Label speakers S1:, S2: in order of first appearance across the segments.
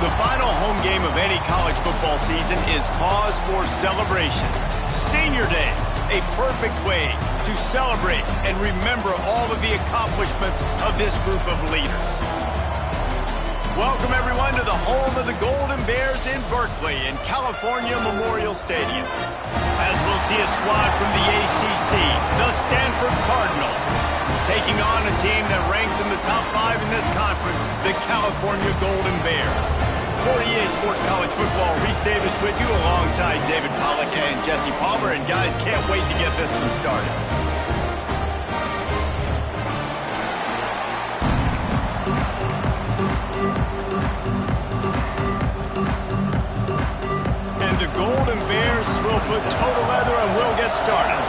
S1: The final home game of any college football season is cause for celebration. Senior Day, a perfect way to celebrate and remember all of the accomplishments of this group of leaders. Welcome, everyone, to the home of the Golden Bears in Berkeley in California Memorial Stadium. As we'll see a squad from the ACC, the Stanford Cardinal, taking on a team that ranks in the top 5 in this conference, the California Golden Bears. For EA Sports College Football, Reese Davis with you alongside David Pollack and Jesse Palmer. And guys, can't wait to get this one started. And the Golden Bears will put toe to leather and we'll get started.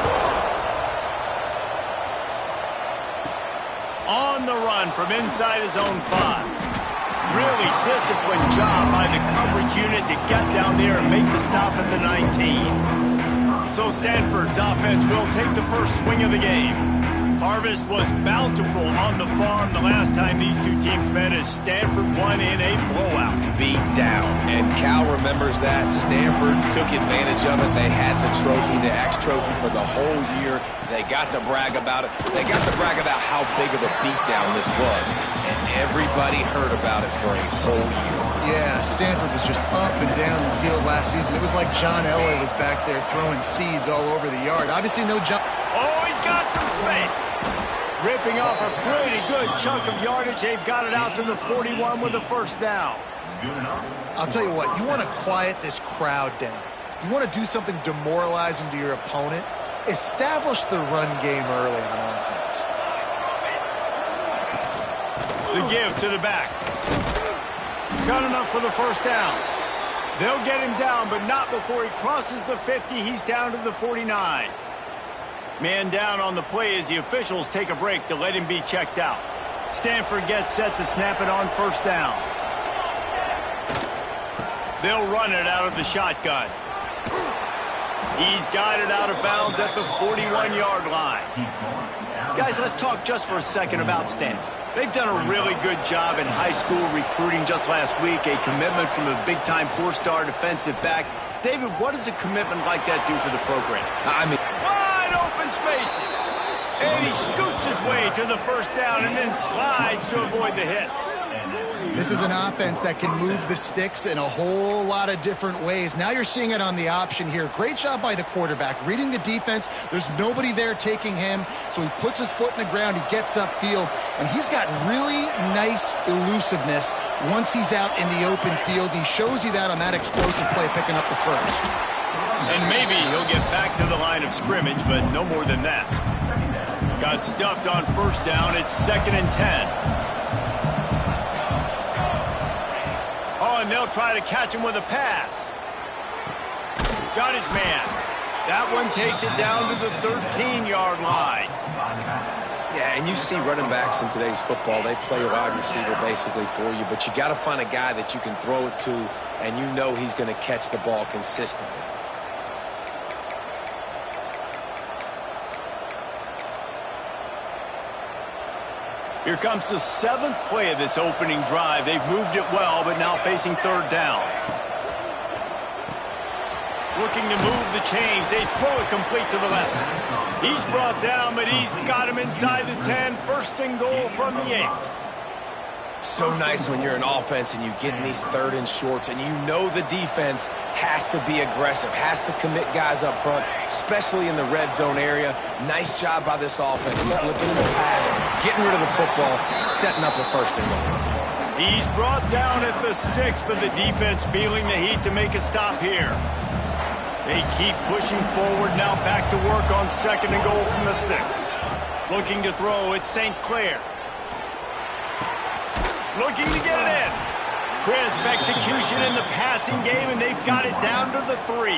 S1: On the run from inside his own 5. Really disciplined job by the coverage unit to get down there and make the stop at the 19. So Stanford's offense will take the first swing of the game. Harvest was bountiful on the farm the last time these two teams met as Stanford won in a blowout.
S2: Beat down. And Cal remembers that. Stanford took advantage of it. They had the trophy, the X trophy for the whole year. They got to brag about it. They got to brag about how big of a beatdown this was. And everybody heard about it for a whole year.
S3: Yeah, Stanford was just up and down the field last season. It was like John Elway was back there throwing seeds all over the yard. Obviously no John...
S1: Oh, he's got some space. Ripping off a pretty good chunk of yardage. They've got it out to the 41 with a first down.
S3: I'll tell you what, you want to quiet this crowd down. You want to do something demoralizing to your opponent. Establish the run game early on offense.
S1: The give to the back. Got enough for the first down. They'll get him down, but not before he crosses the 50. He's down to the 49. Man down on the play as the officials take a break to let him be checked out. Stanford gets set to snap it on first down. They'll run it out of the shotgun. He's got it out of bounds at the 41-yard line. Guys, let's talk just for a second about Stanford. They've done a really good job in high school recruiting just last week, a commitment from a big-time 4-star defensive back. David, what does a commitment like that do for the program? Wide open spaces. And he scoots his way to the first down and then slides to avoid the hit.
S3: This is an offense that can move the sticks in a whole lot of different ways. Now you're seeing it on the option here. Great job by the quarterback. Reading the defense, there's nobody there taking him, so he puts his foot in the ground, he gets upfield, and he's got really nice elusiveness once he's out in the open field. He shows you that on that explosive play, picking up the first.
S1: And maybe he'll get back to the line of scrimmage, but no more than that. Got stuffed on first down. It's 2nd and 10. Oh, and they'll try to catch him with a pass. Got his man. That one takes it down to the 13-yard line.
S2: Yeah, and you see running backs in today's football, they play a wide receiver basically for you, but you got to find a guy that you can throw it to, and you know he's going to catch the ball consistently.
S1: Here comes the 7th play of this opening drive. They've moved it well, but now facing 3rd down. Looking to move the chains. They throw it complete to the left. He's brought down, but he's got him inside the 10. 1st and goal from the 8.
S2: So nice when you're an offense and you get in these 3rd and shorts and you know the defense has to be aggressive, has to commit guys up front, especially in the red zone area. Nice job by this offense, slipping in the pass, getting rid of the football, setting up the 1st and goal.
S1: He's brought down at the 6, but the defense feeling the heat to make a stop here. They keep pushing forward, now back to work on 2nd and goal from the 6. Looking to throw, it's St. Clair. Looking to get it in. Crisp execution in the passing game, and they've got it down to the 3.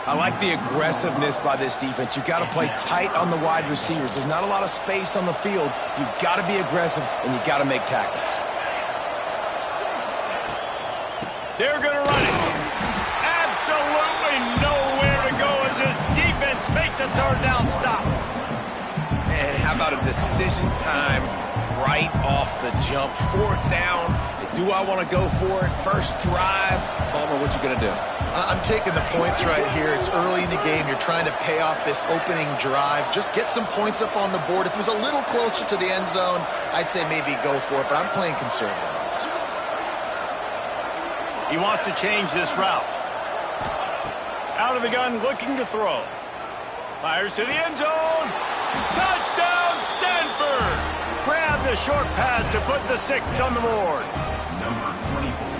S2: I like the aggressiveness by this defense. You've got to play tight on the wide receivers. There's not a lot of space on the field. You've got to be aggressive, and you've got to make tackles.
S1: They're going to run it. Absolutely nowhere to go as this defense makes a 3rd down stop.
S2: And how about a decision time right off the jump? 4th down. It Do I want to go for it? First drive. Palmer, what you going to do?
S3: I'm taking the points right here. It's early in the game. You're trying to pay off this opening drive. Just get some points up on the board. If it was a little closer to the end zone, I'd say maybe go for it, but I'm playing conservative on this one.
S1: He wants to change this route. Out of the gun, looking to throw. Fires to the end zone. Touchdown, Stanford! Grab the short pass to put the 6 on the board.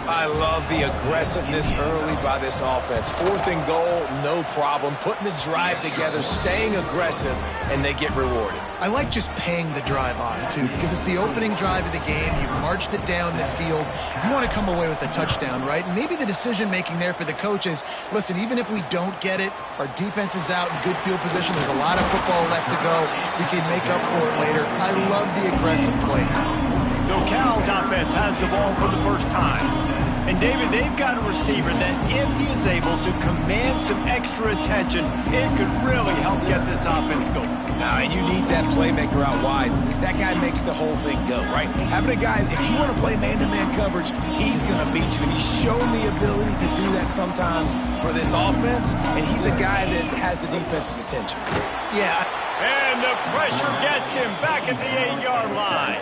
S2: I love the aggressiveness early by this offense. 4th and goal, no problem. Putting the drive together, staying aggressive, and they get rewarded.
S3: I like just paying the drive off, too, because it's the opening drive of the game. You've marched it down the field. You want to come away with a touchdown, right? And maybe the decision-making there for the coaches, listen, even if we don't get it, our defense is out in good field position. There's a lot of football left to go. We can make up for it later. I love the aggressive play.
S1: So Cal's offense has the ball for the first time. And, David, they've got a receiver that if he is able to command some extra attention, it could really help get this offense going.
S2: And you need that playmaker out wide. That guy makes the whole thing go, right? Having a guy, if you want to play man-to-man coverage, he's going to beat you. And he's shown the ability to do that sometimes for this offense. And he's a guy that has the defense's attention.
S3: Yeah.
S1: And the pressure gets him back at the 8-yard line.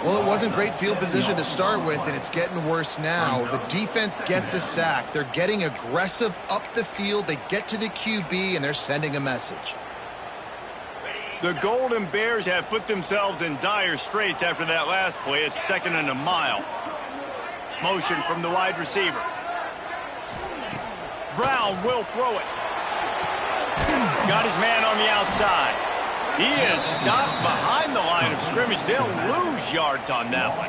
S3: Well, it wasn't great field position to start with, and it's getting worse now. The defense gets a sack. They're getting aggressive up the field. They get to the QB, and they're sending a message.
S1: The Golden Bears have put themselves in dire straits after that last play. It's 2nd and a mile. Motion from the wide receiver. Brown will throw it. Got his man on the outside. He is stopped behind the line of scrimmage. They'll lose yards on that one.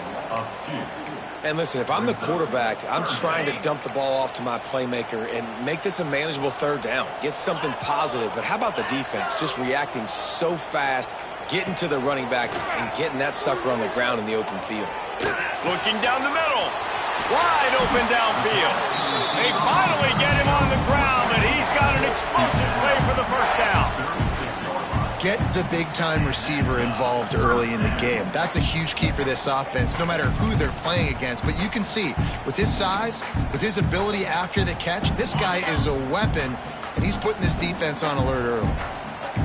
S2: And listen, if I'm the quarterback, I'm trying to dump the ball off to my playmaker and make this a manageable 3rd down. Get something positive. But how about the defense? Just reacting so fast, getting to the running back, and getting that sucker on the ground in the open field.
S1: Looking down the middle. Wide open downfield. They finally get him on the ground, and he's got an explosive play for the first down.
S3: Get the big-time receiver involved early in the game. That's a huge key for this offense, no matter who they're playing against. But you can see, with his size, with his ability after the catch, this guy is a weapon, and he's putting this defense on alert early.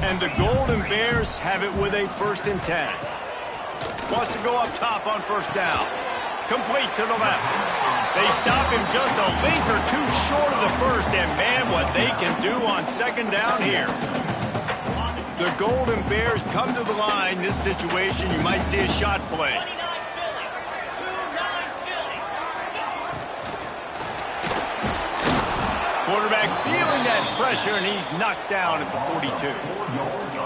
S1: And the Golden Bears have it with a 1st and 10. Wants to go up top on 1st down. Complete to the left. They stop him just a link or two short of the 1st, and man, what they can do on 2nd down here. The Golden Bears come to the line. This situation, you might see a shot play. Quarterback feeling that pressure, and he's knocked down at the 42.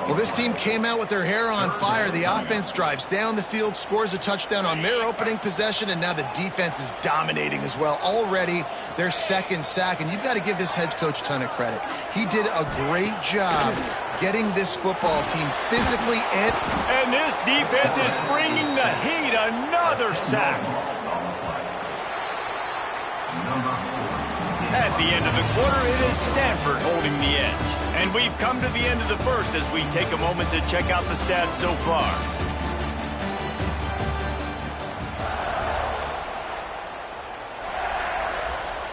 S3: Well, this team came out with their hair on fire. The offense drives down the field, scores a touchdown on their opening possession, and now the defense is dominating as well. Already their 2nd sack, and you've got to give this head coach a ton of credit. He did a great job getting this football team physically
S1: and this defense is bringing the heat. Another sack. At the end of the quarter, it is Stanford holding the edge. And we've come to the end of the 1st as we take a moment to check out the stats so far.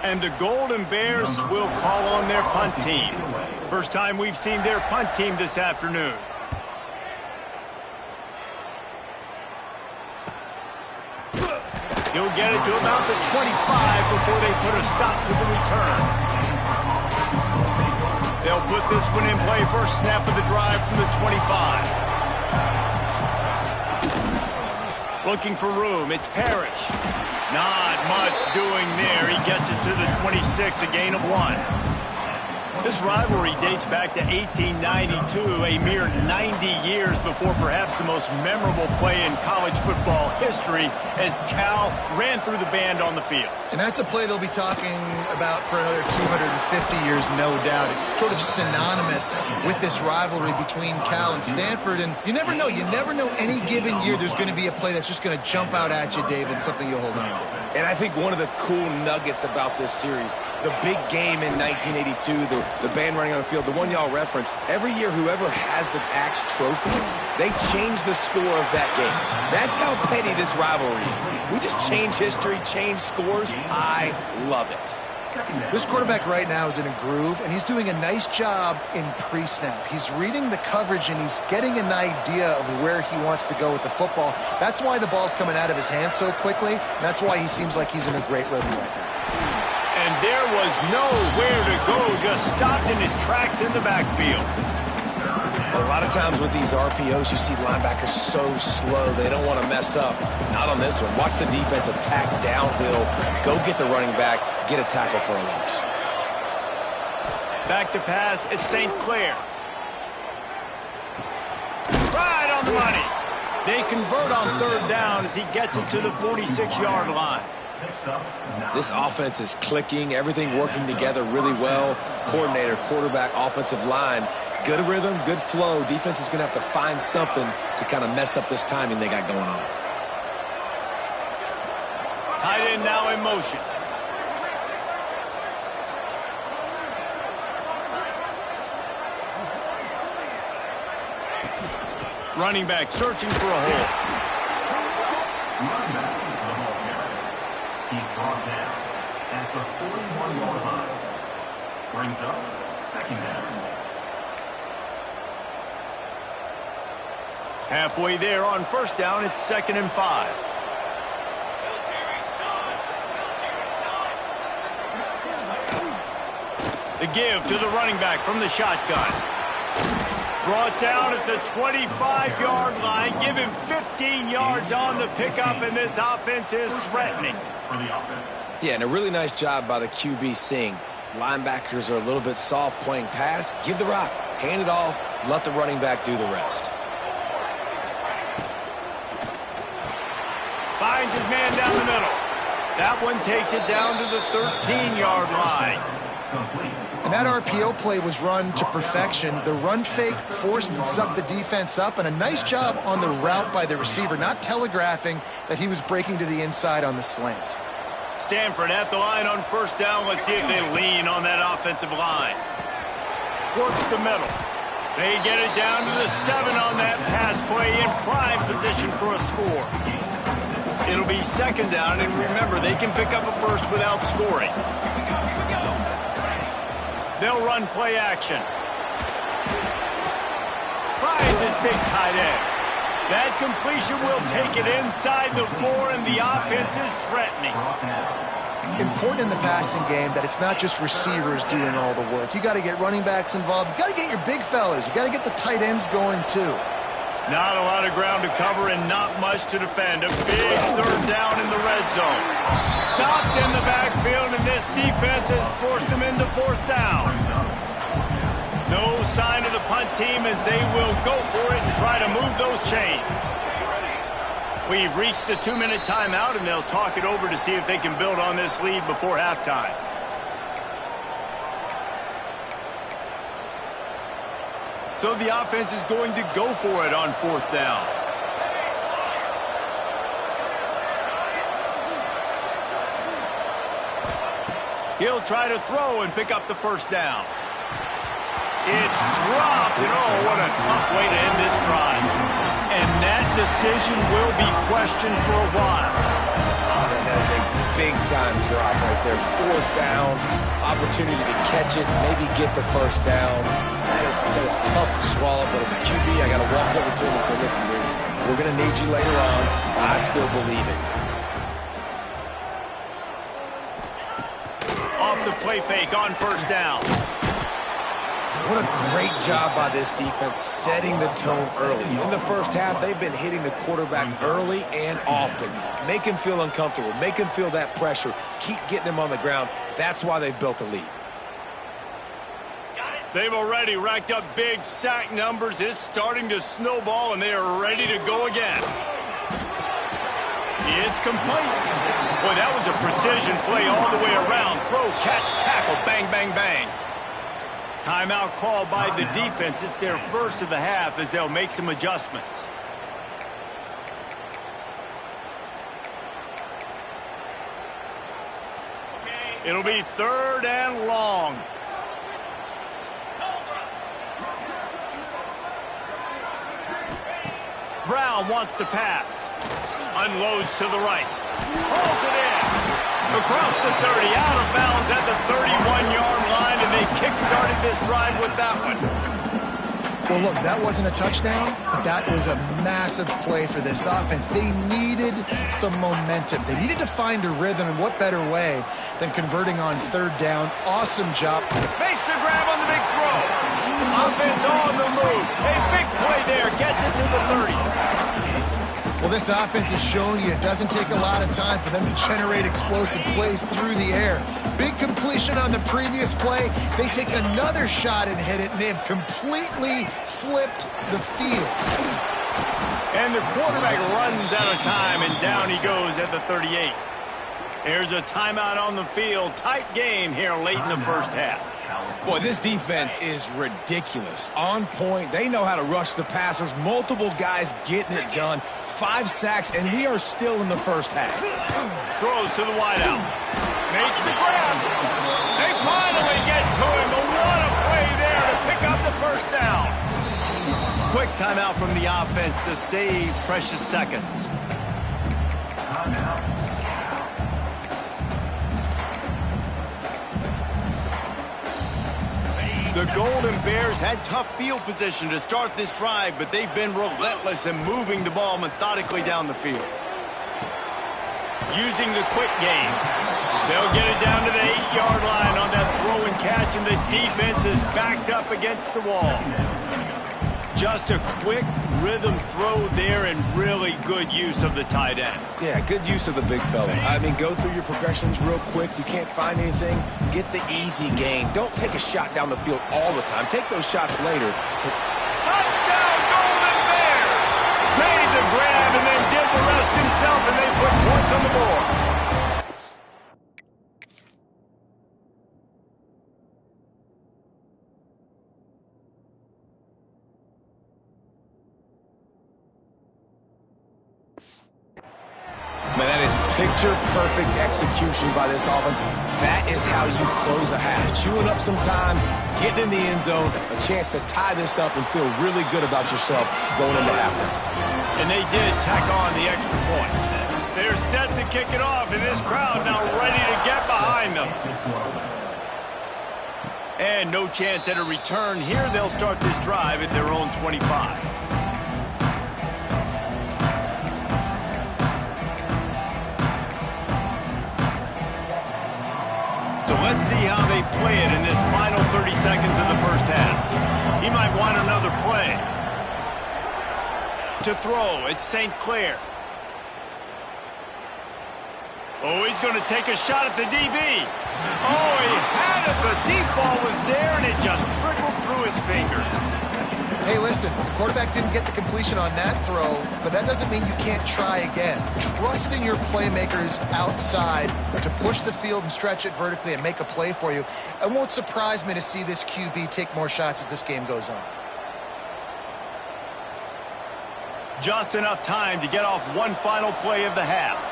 S1: And the Golden Bears will call on their punt team. First time we've seen their punt team this afternoon. He'll get it to about the 25 before they put a stop to the return. They'll put this one in play. First snap of the drive from the 25. Looking for room. It's Parrish. Not much doing there. He gets it to the 26, a gain of 1. This rivalry dates back to 1892, a mere 90 years before perhaps the most memorable play in college football history as Cal ran through the band on the field.
S3: And that's a play they'll be talking about for another 250 years, no doubt. It's sort of synonymous with this rivalry between Cal and Stanford. And you never know. You never know any given year there's going to be a play that's just going to jump out at you, David, something you'll hold on to.
S2: And I think one of the cool nuggets about this series, the big game in 1982, the the band running on the field, the one y'all referenced, every year whoever has the Axe trophy, they change the score of that game. That's how petty this rivalry is. We just change history, change scores. I love it.
S3: This quarterback right now is in a groove, and he's doing a nice job in pre-snap. He's reading the coverage, and he's getting an idea of where he wants to go with the football. That's why the ball's coming out of his hands so quickly, and that's why he seems like he's in a great rhythm right now.
S1: And there was nowhere to go, just stopped in his tracks in the backfield.
S2: A lot of times with these RPOs, you see linebackers so slow, they don't want to mess up. Not on this one. Watch the defense attack downhill, go get the running back, get a tackle for a loss.
S1: Back to pass, it's St. Clair. Right on the money. They convert on third down as he gets it to the 46-yard line.
S2: This offense is clicking, everything working together really well. Coordinator, quarterback, offensive line, good rhythm, good flow. Defense is going to have to find something to kind of mess up this timing they got going on.
S1: Tight end now in motion. Running back searching for a hole.
S4: He's brought down at the 41-yard line. Brings up second down.
S1: Halfway there on first down, it's 2nd and 5. The give to the running back from the shotgun. Brought down at the 25-yard line. Give him 15 yards on the pickup, and this offense is threatening.
S2: Yeah, and a really nice job by the QB seeing linebackers are a little bit soft playing pass. Give the rock, hand it off, let the running back do the rest.
S1: Finds his man down the middle. That one takes it down to the 13-yard line.
S3: And that RPO play was run to perfection. The run fake forced and sucked the defense up, and a nice job on the route by the receiver, not telegraphing that he was breaking to the inside on the slant.
S1: Stanford at the line on first down. Let's see if they lean on that offensive line. Works the middle. They get it down to the 7 on that pass play, in prime position for a score. It'll be 2nd down, and remember, they can pick up a first without scoring. They'll run play action. Finds his big tight end. That completion will take it inside the 4, and the offense is threatening.
S3: Important in the passing game that it's not just receivers doing all the work. You got to get running backs involved. You got to get your big fellas. You got to get the tight ends going too.
S1: Not a lot of ground to cover and not much to defend. A big third down in the red zone. Stopped in the backfield, and this defense has forced him into 4th down. No sign of the punt team as they will go for it and try to move those chains. We've reached the 2-minute timeout, and they'll talk it over to see if they can build on this lead before halftime. So the offense is going to go for it on 4th down. He'll try to throw and pick up the first down. It's dropped, and oh, what a tough way to end this drive. And that decision will be questioned for a while.
S2: And that is a big-time drop right there. 4th down, opportunity to catch it, maybe get the first down. That is tough to swallow, but as a QB, I got to walk over to him and say, listen, dude, we're going to need you later on. I still believe it.
S1: Off the play fake on first down.
S2: What a great job by this defense setting the tone early. In the first half, they've been hitting the quarterback early and often. Make him feel uncomfortable. Make him feel that pressure. Keep getting him on the ground. That's why they've built a lead.
S1: They've already racked up big sack numbers. It's starting to snowball, and they are ready to go again. It's complete. Boy, that was a precision play all the way around. Throw, catch, tackle, bang, bang, bang. Timeout called by the defense. It's their first of the half as they'll make some adjustments. It'll be 3rd and long. Brown wants to pass. Unloads to the right. Hauls it in. Across the 30, out of bounds at the 31-yard line, and they kick-started this drive with that one.
S3: Well, look, that wasn't a touchdown, but that was a massive play for this offense. They needed some momentum. They needed to find a rhythm, and what better way than converting on third down. Awesome job.
S1: Makes the grab on the big throw. Offense on the move. A big play there. Gets it to the 30.
S3: Well, this offense has shown you it doesn't take a lot of time for them to generate explosive plays through the air. Big completion on the previous play. They take another shot and hit it, and they've completely flipped the field.
S1: And the quarterback runs out of time, and down he goes at the 38. There's a timeout on the field. Tight game here late in the first half.
S2: Boy, this defense is ridiculous. On point. They know how to rush the passers. Multiple guys getting it done. 5 sacks, and we are still in the first half.
S1: Throws to the wideout. Makes the grab. They finally get to him. But what a play there to pick up the first down. Quick timeout from the offense to save precious seconds.
S4: Timeout.
S1: The Golden Bears had tough field position to start this drive, but they've been relentless in moving the ball methodically down the field. Using the quick game. They'll get it down to the 8-yard line on that throw and catch, and the defense is backed up against the wall. Just a quick rhythm throw there and really good use of the tight end.
S2: Yeah, good use of the big fella. I mean, go through your progressions real quick. You can't find anything. Get the easy gain. Don't take a shot down the field all the time. Take those shots later.
S1: Touchdown, Golden Bears! Made the grab and then did the rest himself, and they put points on the board.
S2: Man, that is picture-perfect execution by this offense. That is how you close a half. Chewing up some time, getting in the end zone, a chance to tie this up and feel really good about yourself going into halftime.
S1: And they did tack on the extra point. They're set to kick it off, and this crowd now ready to get behind them. And no chance at a return here. They'll start this drive at their own 25. So let's see how they play it in this final 30 seconds of the first half. He might want another play. To throw, it's St. Clair. Oh, he's going to take a shot at the DB. Oh, he had it. The deep ball was there, and it just trickled through his fingers.
S3: Hey, listen, the quarterback didn't get the completion on that throw, but that doesn't mean you can't try again. Trust in your playmakers outside to push the field and stretch it vertically and make a play for you. It won't surprise me to see this QB take more shots as this game goes on.
S1: Just enough time to get off one final play of the half.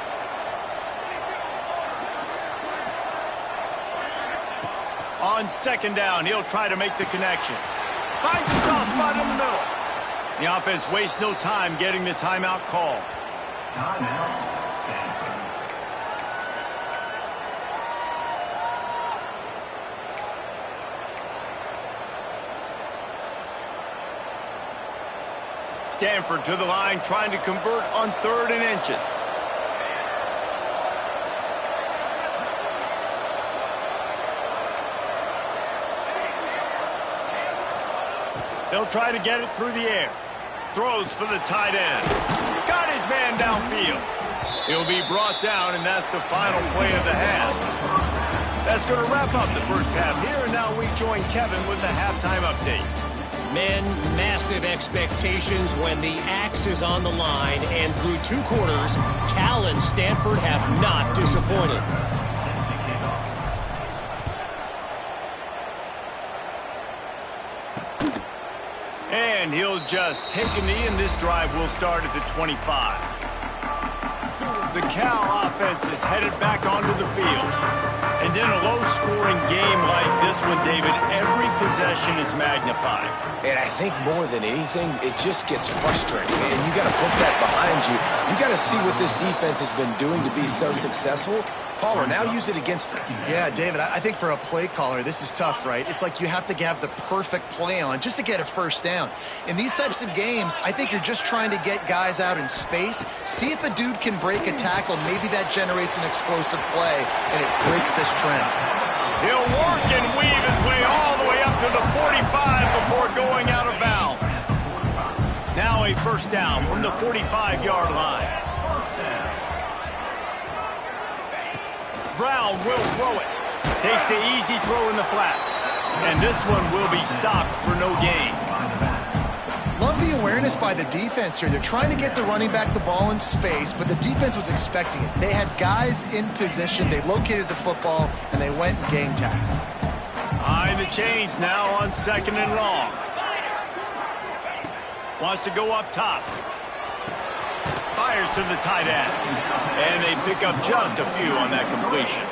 S1: On second down, he'll try to make the connection. Finds a soft spot in the middle. The offense wastes no time getting the timeout call.
S4: Timeout. Stanford.
S1: Stanford to the line, trying to convert on 3rd and inches. They'll try to get it through the air. Throws for the tight end. Got his man downfield. He'll be brought down, and that's the final play of the half. That's going to wrap up the first half here, and now we join Kevin with the halftime update.
S5: Men, massive expectations when the axe is on the line, and through 2 quarters, Cal and Stanford have not disappointed.
S1: And he'll just take a knee, and this drive will start at the 25. The Cal offense is headed back onto the field. And in a low-scoring game like this this one, David, every possession is magnified.
S2: And I think more than anything, it just gets frustrating. And you got to put that behind you. You got to see what this defense has been doing to be so successful. Caller, now use it against him.
S3: Yeah, David, I think for a play caller, this is tough, right? It's like you have to have the perfect play on just to get a first down. In these types of games, I think you're just trying to get guys out in space, see if a dude can break a tackle. Maybe that generates an explosive play, and it breaks this trend.
S1: He'll work and weave his way all the way up to the 45 before going out of bounds. Now a first down from the 45-yard line. Brown will throw it. Takes the easy throw in the flat. And this one will be stopped for no gain.
S3: Love the awareness by the defense here. They're trying to get the running back the ball in space, but the defense was expecting it. They had guys in position. They located the football, and they went and game tackled.
S1: Behind the chains now on 2nd and long. Wants to go up top. Fires to the tight end. And they pick up just a few on that completion.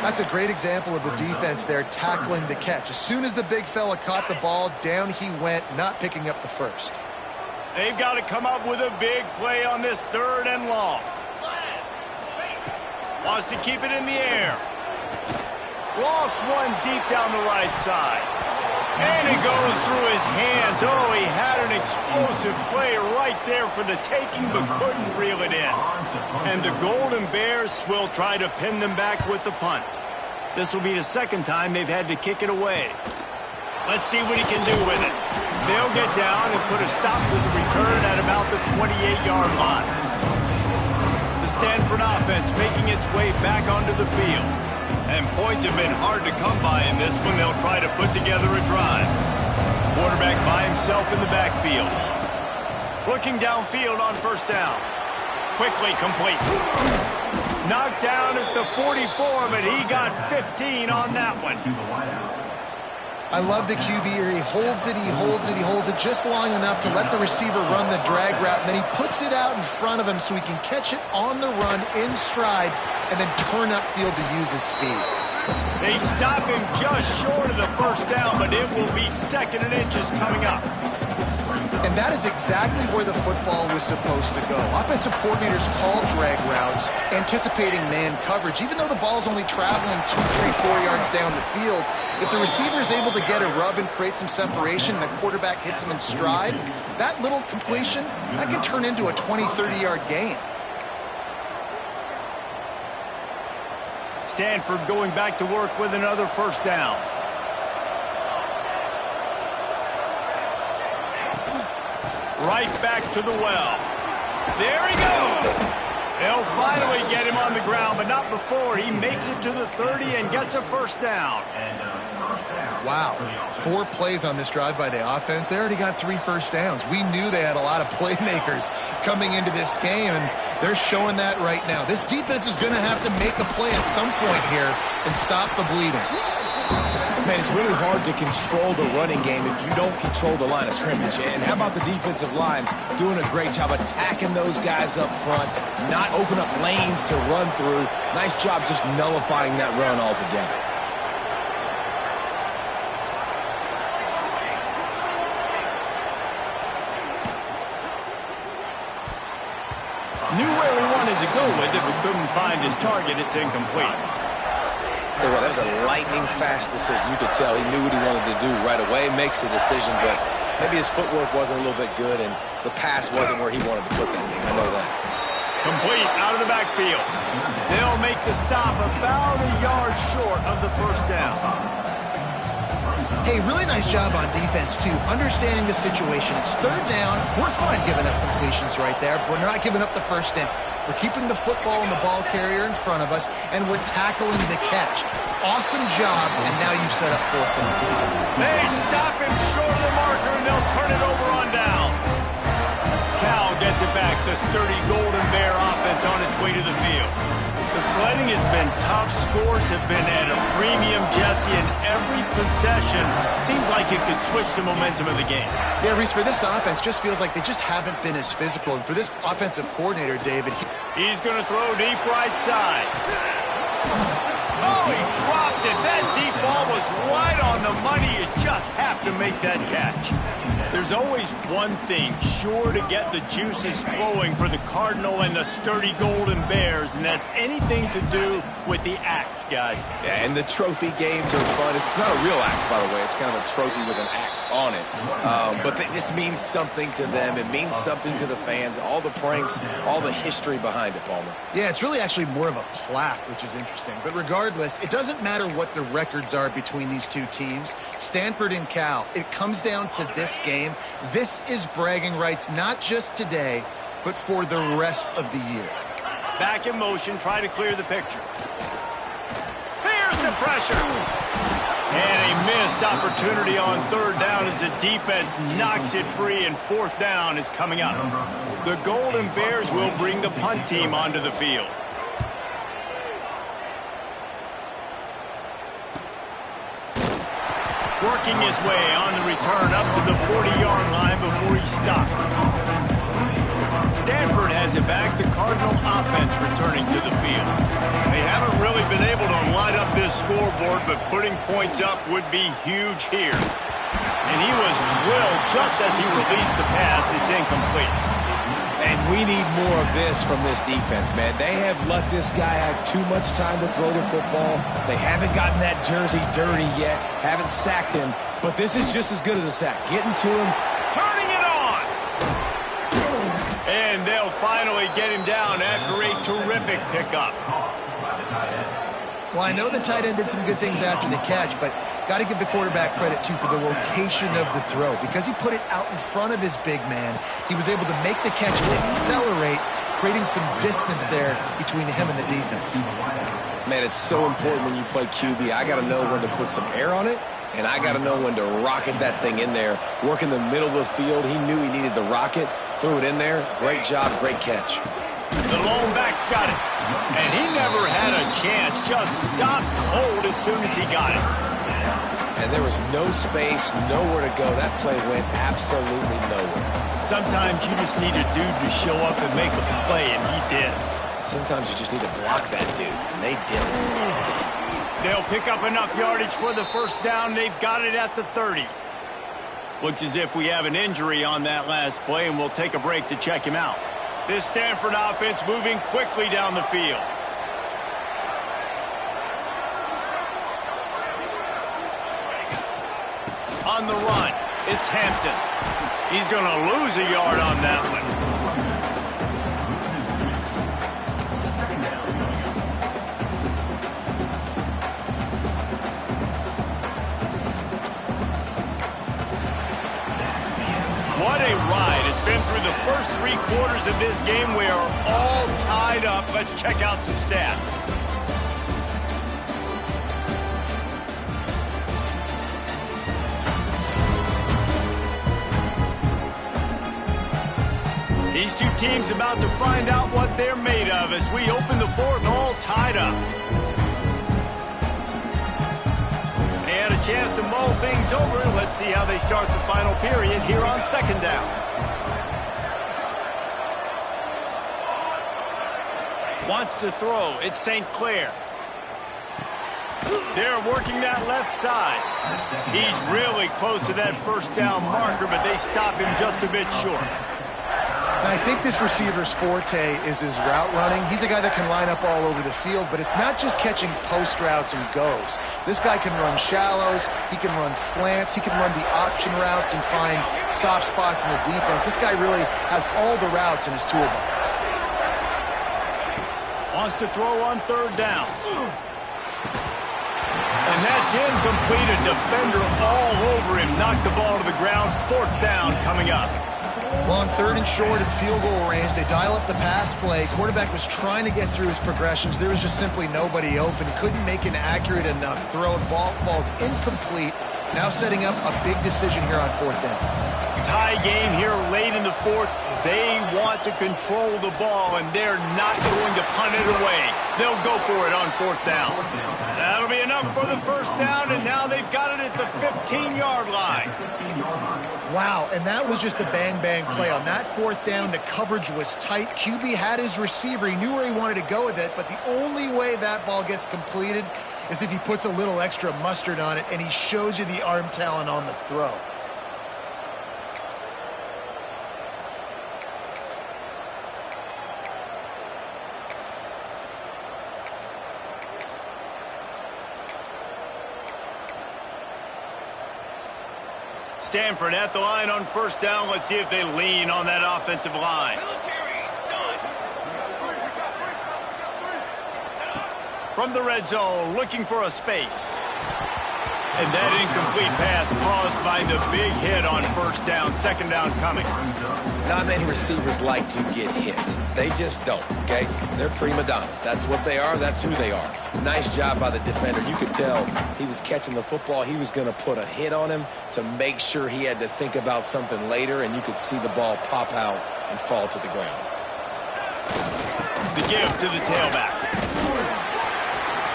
S3: That's a great example of the defense there tackling the catch. As soon as the big fella caught the ball, down he went, not picking up the first.
S1: They've got to come up with a big play on this 3rd and long. Wants to keep it in the air. Lost one deep down the right side. And it goes through his hands. Oh, he had an explosive play right there for the taking, but couldn't reel it in. And the Golden Bears will try to pin them back with the punt. This will be the 2nd time they've had to kick it away. Let's see what he can do with it. They'll get down and put a stop to the return at about the 28-yard line. The Stanford offense making its way back onto the field. And points have been hard to come by in this one. They'll try to put together a drive. Quarterback by himself in the backfield. Looking downfield on first down. Quickly complete. Knocked down at the 44, but he got 15 on that one.
S3: I love the QB here. He holds it, he holds it, he holds it just long enough to let the receiver run the drag route, and then he puts it out in front of him so he can catch it on the run in stride and then turn upfield to use his speed.
S1: They stop him just short of the first down, but it will be 2nd and inches coming up.
S3: And that is exactly where the football was supposed to go. Offensive coordinators call drag routes, anticipating man coverage. Even though the ball's only traveling 2, 3, 4 yards down the field, if the receiver is able to get a rub and create some separation and the quarterback hits him in stride, that little completion, that can turn into a 20, 30-yard gain.
S1: Stanford going back to work with another first down. Right back to the well. There he goes. They'll finally get him on the ground, but not before he makes it to the 30 and gets a first down.
S3: Wow. 4 plays on this drive by the offense. They already got 3 first downs. We knew they had a lot of playmakers coming into this game, and they're showing that right now. This defense is going to have to make a play at some point here and stop the bleeding.
S2: Man, it's really hard to control the running game if you don't control the line of scrimmage. And how about the defensive line doing a great job attacking those guys up front, not open up lanes to run through. Nice job just nullifying that run altogether.
S1: Knew where he wanted to go with it, but couldn't find his target. It's incomplete.
S2: Tell you what, that was a lightning-fast decision. You could tell he knew what he wanted to do right away, makes the decision, but maybe his footwork wasn't a little bit good, and the pass wasn't where he wanted to put that thing. I know that.
S1: Complete out of the backfield. They'll make the stop about a yard short of the first down.
S3: Hey, really nice job on defense, too, understanding the situation. It's 3rd down. We're fine giving up completions right there, but we're not giving up the first down. We're keeping the football and the ball carrier in front of us, and we're tackling the catch. Awesome job, and now you've set up 4th down.
S1: They stop him short of the marker, and they'll turn it over on down. Cal gets it back. The sturdy Golden Bear offense on its way to the field. The sledding has been tough. Scores have been at a premium, Jesse, and every possession seems like it could switch the momentum of the game.
S3: Yeah, Reese, for this offense, just feels like they just haven't been as physical. And for this offensive coordinator, David,
S1: he's going to throw deep right side. Oh, he dropped it. That deep ball was just have to make that catch. There's always one thing sure to get the juices flowing for the Cardinal and the sturdy Golden Bears, and that's anything to do with the axe, guys.
S2: Yeah, and the trophy games are fun. It's not a real axe, by the way. It's kind of a trophy with an axe on it. But this means something to them. It means something to the fans. All the pranks, all the history behind it, Palmer.
S3: Yeah, it's really actually more of a plaque, which is interesting. But regardless, it doesn't matter what the records are between these two teams. Stanford and Cal, it comes down to this game. This is bragging rights, not just today, but for the rest of the year.
S1: Back in motion, try to clear the picture. Here's the pressure. And a missed opportunity on third down as the defense knocks it free, and fourth down is coming up. The Golden Bears will bring the punt team onto the field. Working his way on the return up to the 40-yard line before he stopped. Stanford has it back. The Cardinal offense returning to the field. They haven't really been able to light up this scoreboard, but putting points up would be huge here. And he was drilled just as he released the pass. It's incomplete.
S2: And we need more of this from this defense, man. They have let this guy have too much time to throw the football. They haven't gotten that jersey dirty yet, haven't sacked him, but this is just as good as a sack. Getting to him,
S1: turning it on! And they'll finally get him down after a terrific pickup.
S3: Well, I know the tight end did some good things after the catch, but got to give the quarterback credit, too, for the location of the throw. Because he put it out in front of his big man, he was able to make the catch and accelerate, creating some distance there between him and the defense.
S2: Man, it's so important when you play QB. I got to know when to put some air on it, and I got to know when to rocket that thing in there. Work in the middle of the field. He knew he needed the rocket, threw it in there. Great job, great catch.
S1: The lone back's got it. And he never had a chance. Just stopped cold as soon as he got it.
S2: And there was no space, nowhere to go. That play went absolutely nowhere.
S1: Sometimes you just need a dude to show up and make a play, and he did.
S2: Sometimes you just need to block that dude, and they did.
S1: They'll pick up enough yardage for the first down. They've got it at the 30. Looks as if we have an injury on that last play, and we'll take a break to check him out. This Stanford offense moving quickly down the field. On the run, it's Hampton. He's going to lose a yard on that one. What a ride. It's been through the first 3 quarters of this game. We are all tied up. Let's check out some stats. These two teams about to find out what they're made of as we open the fourth, all tied up. They had a chance to mull things over. Let's see how they start the final period here on second down. Wants to throw. It's St. Clair. They're working that left side. He's really close to that first down marker, but they stop him just a bit short.
S3: And I think this receiver's forte is his route running. He's a guy that can line up all over the field, but it's not just catching post routes and goes. This guy can run shallows, he can run slants, he can run the option routes and find soft spots in the defense. This guy really has all the routes in his toolbox.
S1: Wants to throw on third down. And that's incomplete. A defender all over him. Knocked the ball to the ground. Fourth down coming up.
S3: Well, on third and short and field goal range, they dial up the pass play. Quarterback was trying to get through his progressions. There was just simply nobody open. Couldn't make an accurate enough throw. The ball falls incomplete. Now setting up a big decision here on fourth down.
S1: Tie game here late in the fourth. They want to control the ball, and they're not going to punt it away. They'll go for it on fourth down. That'll be enough for the first down, and now they've got it at the 15-yard line.
S3: Wow, and that was just a bang-bang play. On that fourth down, the coverage was tight. QB had his receiver. He knew where he wanted to go with it, but the only way that ball gets completed is if he puts a little extra mustard on it and he shows you the arm talent on the throw.
S1: Stanford at the line on first down. Let's see if they lean on that offensive line. From the red zone, looking for a space. And that incomplete pass caused by the big hit on first down. Second down coming.
S2: Not many receivers like to get hit. They just don't, okay? They're prima donnas. That's what they are. That's who they are. Nice job by the defender. You could tell he was catching the football. He was going to put a hit on him to make sure he had to think about something later, and you could see the ball pop out and fall to the ground.
S1: The give to the tailback.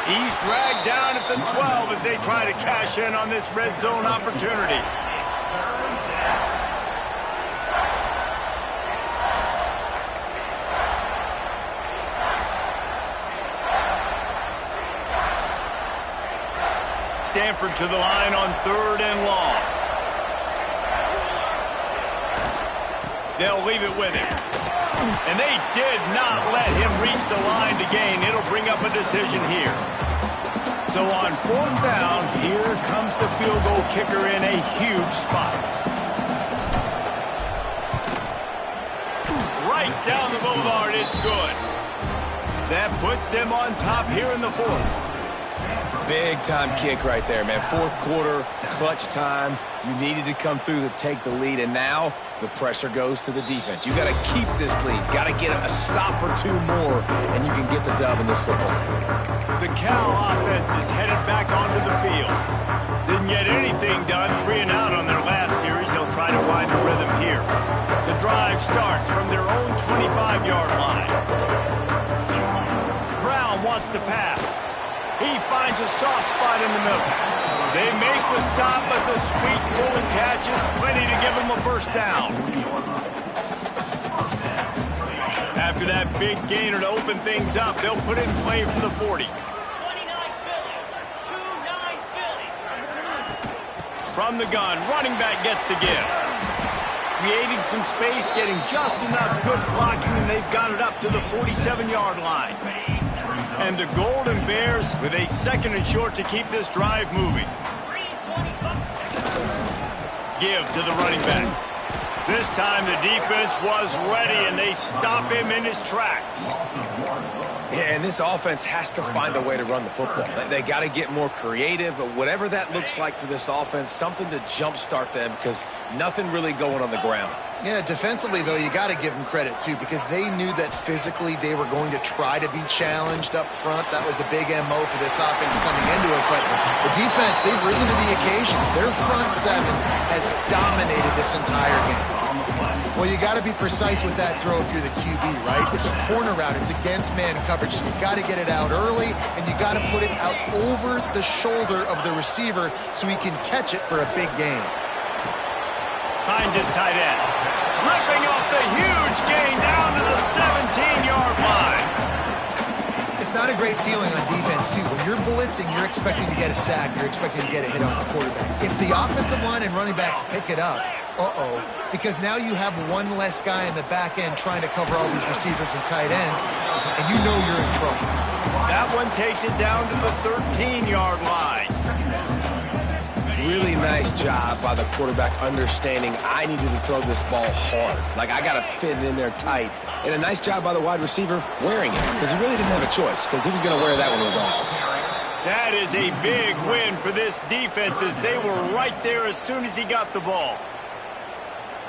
S1: He's dragged down at the 12 as they try to cash in on this red zone opportunity. Stanford to the line on third and long. They'll leave it with him. And they did not let him reach the line to gain. It'll bring up a decision here. So on fourth down, here comes the field goal kicker in a huge spot. Right down the boulevard, it's good. That puts them on top here in the fourth.
S2: Big time kick right there, man. Fourth quarter, clutch time. You needed to come through to take the lead, and now the pressure goes to the defense. You got to keep this lead. Got to get a stop or two more, and you can get the dub in this football game.
S1: The Cal offense is headed back onto the field. Didn't get anything done, 3 and out on their last series. They'll try to find a rhythm here. The drive starts from their own 25-yard line. Brown wants to pass. He finds a soft spot in the middle. They make the stop, but the sweet pulling catch is plenty to give them a first down. After that big gainer to open things up, they'll put it in play from the 40. From the gun, running back gets to give. Creating some space, getting just enough good blocking, and they've got it up to the 47-yard line. And the Golden Bears with a second and short to keep this drive moving. Give to the running back. This time the defense was ready, and they stop him in his tracks.
S2: Yeah, and this offense has to find a way to run the football. They got to get more creative, but whatever that looks like for this offense, something to jumpstart them because nothing really going on the ground.
S3: Yeah, defensively, though, you got to give them credit, too, because they knew that physically they were going to try to be challenged up front. That was a big MO for this offense coming into it. But the defense, they've risen to the occasion. Their front seven has dominated this entire game. Well, you got to be precise with that throw if you're the QB, right? It's a corner route. It's against man coverage. So you got to get it out early, and you got to put it out over the shoulder of the receiver so he can catch it for a big gain.
S1: Finds his tight end. Ripping off the huge gain down to the 17-yard line.
S3: It's not a great feeling on defense, too. When you're blitzing, you're expecting to get a sack. You're expecting to get a hit on the quarterback. If the offensive line and running backs pick it up, because now you have one less guy in the back end trying to cover all these receivers and tight ends, and you know you're in trouble.
S1: That one takes it down to the 13-yard line.
S2: Really nice job by the quarterback understanding I needed to throw this ball hard. Like, I got to fit it in there tight. And a nice job by the wide receiver wearing it because he really didn't have a choice because he was going to wear that one regardless.
S1: That is a big win for this defense as they were right there as soon as he got the ball.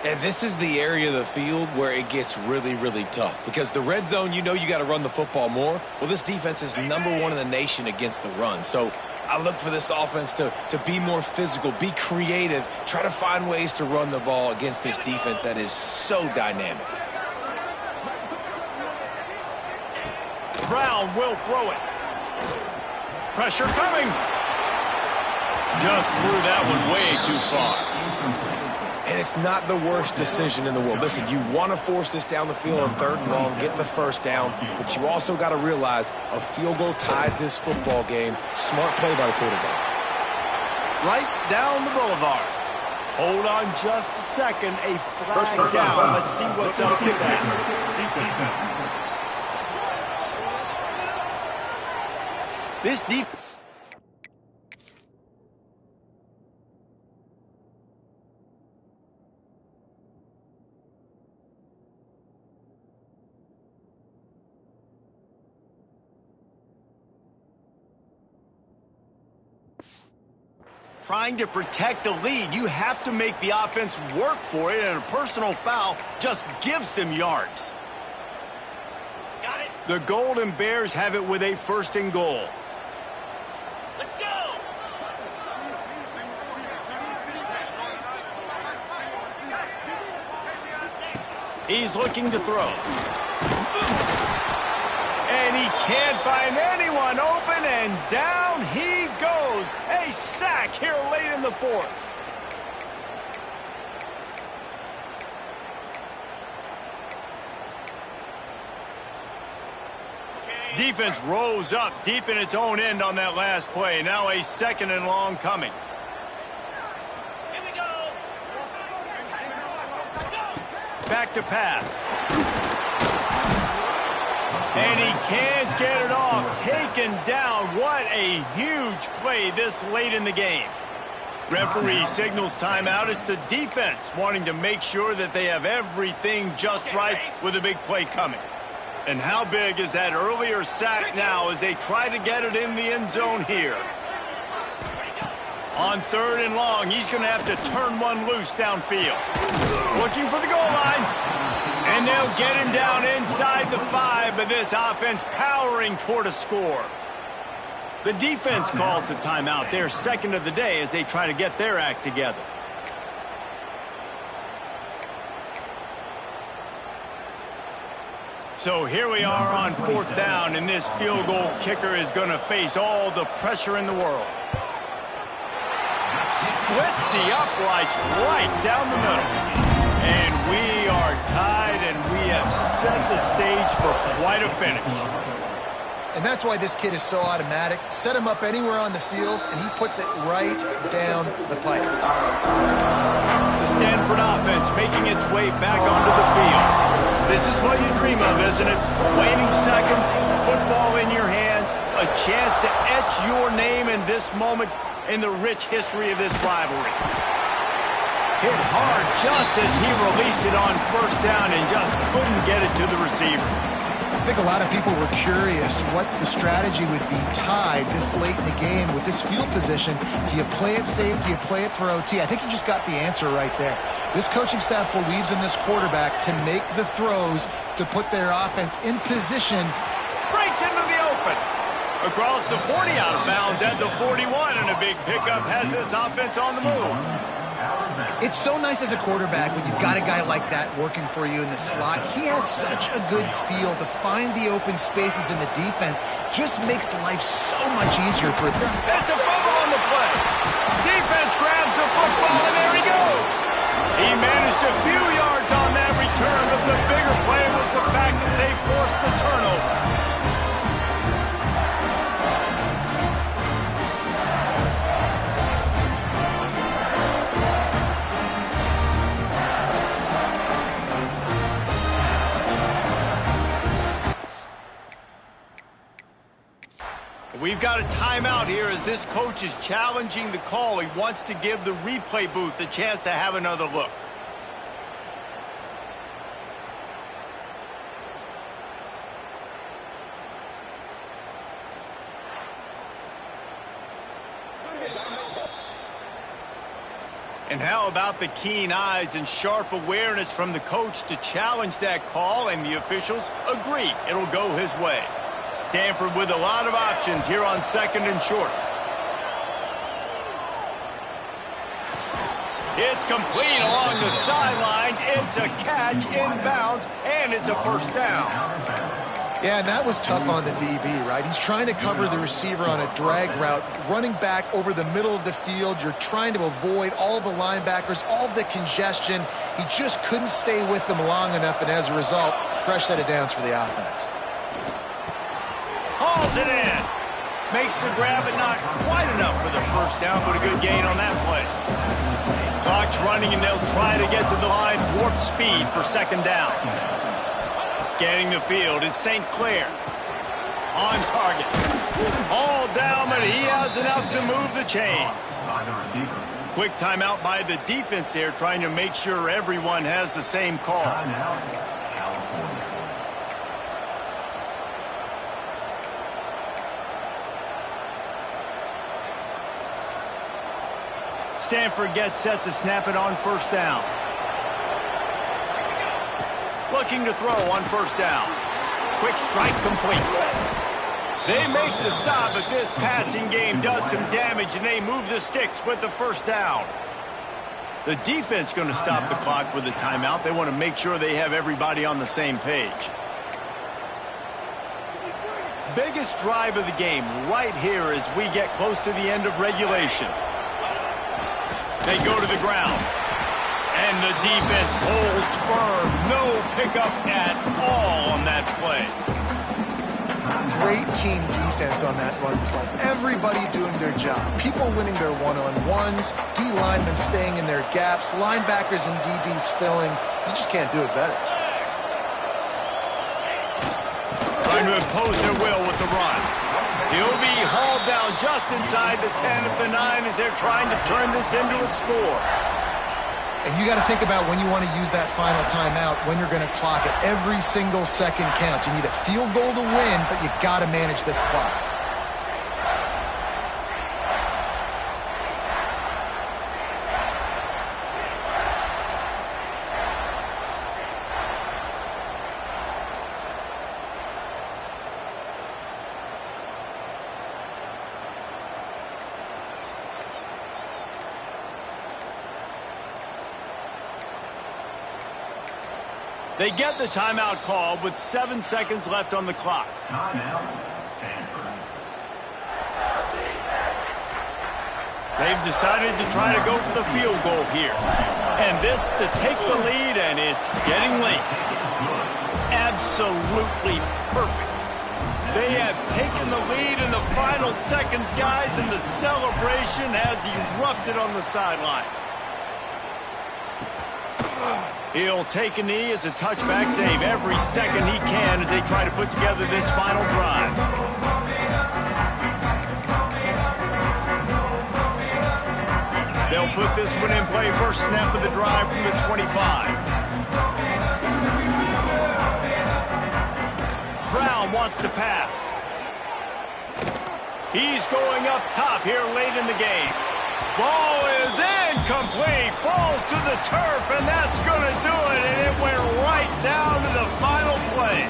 S2: And this is the area of the field where it gets really, really tough because the red zone, you know you got to run the football more. Well, this defense is #1 in the nation against the run. So I look for this offense to be more physical, be creative, try to find ways to run the ball against this defense that is so dynamic.
S1: Brown will throw it. Pressure coming. Just threw that one way too far.
S2: And it's not the worst decision in the world. Listen, you want to force this down the field on 3rd and long, get the first down, but you also got to realize a field goal ties this football game. Smart play by the quarterback.
S1: Right down the boulevard. Hold on just a second. A flag down. Let's see what's up with that. This defense. Trying to protect the lead, you have to make the offense work for it, and a personal foul just gives them yards.
S5: Got it.
S1: The Golden Bears have it with a 1st and goal.
S5: Let's go.
S1: He's looking to throw. And he can't find anyone open, and down he goes. A sack here late in the 4th. Defense rose up deep in its own end on that last play. Now a 2nd and long coming.
S5: Here we go.
S1: Back to pass. And he can't get it off. Taken down. What a huge play this late in the game. Referee signals timeout. It's the defense wanting to make sure that they have everything just right with a big play coming. And how big is that earlier sack now as they try to get it in the end zone here? On 3rd and long, he's going to have to turn one loose downfield. Looking for the goal line. And they'll get him down inside the 5, but this offense powering toward a score. The defense calls the timeout, their 2nd of the day, as they try to get their act together. So here we are on 4th down, and this field goal kicker is going to face all the pressure in the world. Splits the uprights right down the middle. And we are tied, and we have set the stage for quite a finish.
S3: And that's why this kid is so automatic. Set him up anywhere on the field, and he puts it right down the pipe.
S1: The Stanford offense making its way back onto the field. This is what you dream of, isn't it? Waning seconds, football in your hands, a chance to etch your name in this moment in the rich history of this rivalry. Hit hard just as he released it on 1st down and just couldn't get it to the receiver.
S3: I think a lot of people were curious what the strategy would be tied this late in the game with this field position. Do you play it safe? Do you play it for OT? I think you just got the answer right there. This coaching staff believes in this quarterback to make the throws, to put their offense in position.
S1: Breaks into the open. Across the 40, out of bounds at the 41, and a big pickup has this offense on the move.
S3: It's so nice as a quarterback when you've got a guy like that working for you in the slot. He has such a good feel to find the open spaces in the defense. Just makes life so much easier for them.
S1: That's a fumble on the play. Defense grabs the football, and there he goes. He managed a few yards on that return, but the bigger play was the fact that they forced the turnover. We've got a timeout here as this coach is challenging the call. He wants to give the replay booth a chance to have another look. And how about the keen eyes and sharp awareness from the coach to challenge that call, and the officials agree it'll go his way. Stanford with a lot of options here on 2nd and short. It's complete along the sidelines. It's a catch inbounds, and it's a 1st down.
S3: Yeah, and that was tough on the DB, right? He's trying to cover the receiver on a drag route, running back over the middle of the field. You're trying to avoid all the linebackers, all of the congestion. He just couldn't stay with them long enough, and as a result, fresh set of downs for the offense.
S1: Hauls it in. Makes the grab, but not quite enough for the first down, but a good gain on that play. Clock's running, and they'll try to get to the line, warp speed for second down. Scanning the field, it's St. Clair. On target. All down, but he has enough to move the chains. Quick timeout by the defense there, trying to make sure everyone has the same call. Stanford gets set to snap it on first down. Looking to throw on first down. Quick strike complete. They make the stop, but this passing game does some damage, and they move the sticks with the first down. The defense going to stop the clock with a timeout. They want to make sure they have everybody on the same page. Biggest drive of the game right here as we get close to the end of regulation. They go to the ground. And the defense holds firm. No pickup at all on that play.
S3: Great team defense on that run play. Everybody doing their job. People winning their one-on-ones, D-linemen staying in their gaps, linebackers and DBs filling. You just can't do it better.
S1: Trying to impose their will with the run. He'll be hauled down just inside the 10 at the 9 as they're trying to turn this into a score.
S3: And you got to think about when you want to use that final timeout, when you're going to clock it. Every single second counts. You need a field goal to win, but you got to manage this clock.
S1: They get the timeout call with 7 seconds left on the clock.
S4: Timeout, Stanford.
S1: They've decided to try to go for the field goal here. And this to take the lead, and it's getting late. Absolutely perfect. They have taken the lead in the final seconds, guys, and the celebration has erupted on the sideline. He'll take a knee. It's a touchback save every second he can as they try to put together this final drive. They'll put this one in play first snap of the drive from the 25. Brown wants to pass. He's going up top here late in the game. Ball is incomplete, falls to the turf, and that's going to do it, and it went right down to the final play.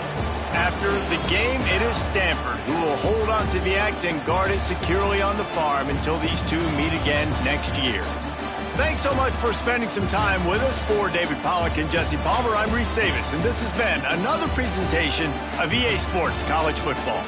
S1: After the game, it is Stanford who will hold on to the axe and guard it securely on the farm until these two meet again next year. Thanks so much for spending some time with us. For David Pollack and Jesse Palmer, I'm Reese Davis, and this has been another presentation of EA Sports College Football.